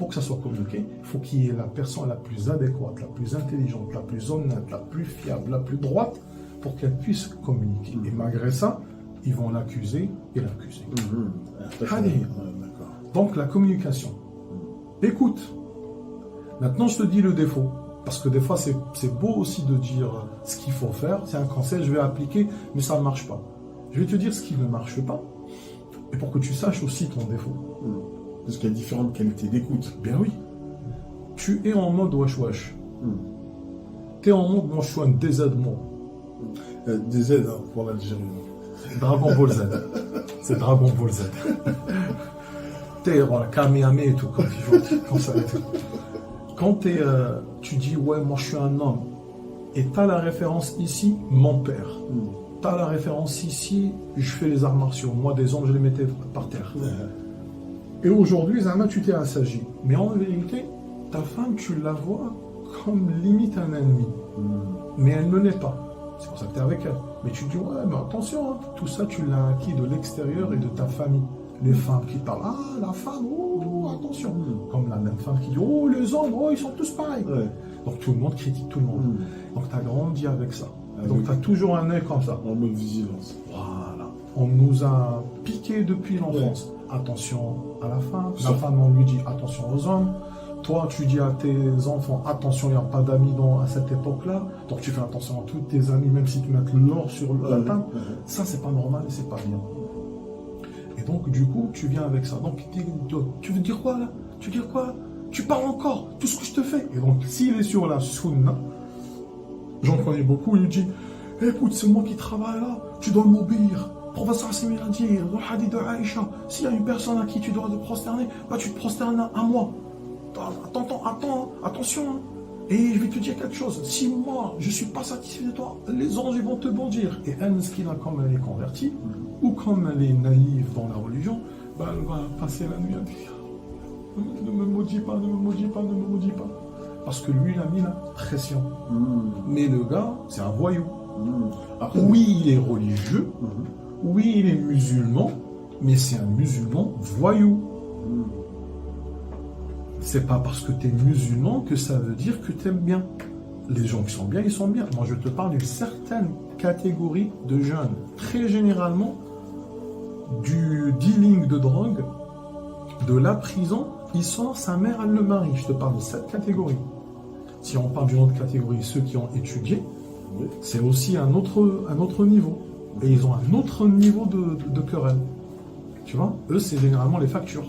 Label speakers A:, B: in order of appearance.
A: pour que ça soit communiqué, il faut qu'il y ait la personne la plus adéquate, la plus intelligente, la plus honnête, la plus fiable, la plus droite, pour qu'elle puisse communiquer. Et malgré ça, ils vont l'accuser et l'accuser. Allez. Donc la communication. Écoute. Maintenant, je te dis le défaut. Parce que des fois, c'est beau aussi de dire ce qu'il faut faire. C'est un conseil, je vais appliquer, mais ça ne marche pas. Je vais te dire ce qui ne marche pas. Et pour que tu saches aussi ton défaut.
B: Parce qu'il y a différentes qualités d'écoute.
A: Bien oui. Tu es en mode wesh-wesh. Tu es en mode moi je suis un DZ moi.
B: DZ pour l'Algérie.
A: Dragon Ball Z. C'est Dragon Ball Z. T'es voilà, Kamehameha et tout, quand ça et tout. Quand tu dis ouais moi je suis un homme et t'as la référence ici, mon père. T'as la référence ici, je fais les arts martiaux. Moi des hommes je les mettais par terre. Et aujourd'hui, Zama, tu t'es assagi. Mais en vérité, ta femme, tu la vois comme limite un ennemi. Mais elle ne l'est pas. C'est pour ça que tu es avec elle. Mais tu dis, ouais, mais attention, hein, tout ça, tu l'as acquis de l'extérieur et de ta famille. Les femmes qui parlent, ah, la femme, oh, attention. Comme la même femme qui dit, oh, les hommes, oh, ils sont tous pareils. Donc tout le monde critique tout le monde. Donc tu as grandi avec ça. Donc tu as toujours un œil comme ça.
B: En mode vigilance.
A: Voilà. On nous a piqué depuis l'enfance. Attention à la femme. La femme, on lui dit attention aux hommes. Toi, tu dis à tes enfants, attention, il n'y a pas d'amis à cette époque-là. Donc tu fais attention à tous tes amis, même si tu mets l'or sur la table. Ça, c'est pas normal et c'est pas bien. Et donc, du coup, tu viens avec ça. Donc, tu veux dire quoi là? Tu veux dire quoi? Tu parles encore, tout ce que je te fais. Et donc, s'il est sur la sunna, j'en connais beaucoup, il dit, écoute, c'est moi qui travaille là, tu dois m'obéir. Professeur Hassim a dit, dans le hadith de Aïcha, s'il y a une personne à qui tu dois te prosterner, bah tu te prosternes à moi. Attention. Hein. Et je vais te dire quelque chose. Si moi, je ne suis pas satisfait de toi, les anges vont te bondir. Et elle, comme elle est convertie, ou comme elle est naïve dans la religion, bah, elle va passer la nuit à dire, ne me maudis pas, ne me maudis pas, ne me maudis pas. Parce que lui, il a mis la pression. Mais le gars, c'est un voyou. Après, oui, il est religieux. Oui, il est musulman, mais c'est un musulman voyou. C'est pas parce que tu es musulman que ça veut dire que tu aimes bien. Les gens qui sont bien, ils sont bien. Moi, je te parle d'une certaine catégorie de jeunes. Très généralement, du dealing de drogue, de la prison, il sort, sa mère, elle le marie. Je te parle de cette catégorie. Si on parle d'une autre catégorie, ceux qui ont étudié, c'est aussi un autre niveau. Et ils ont un autre niveau de querelle. Tu vois, eux, c'est généralement les factures.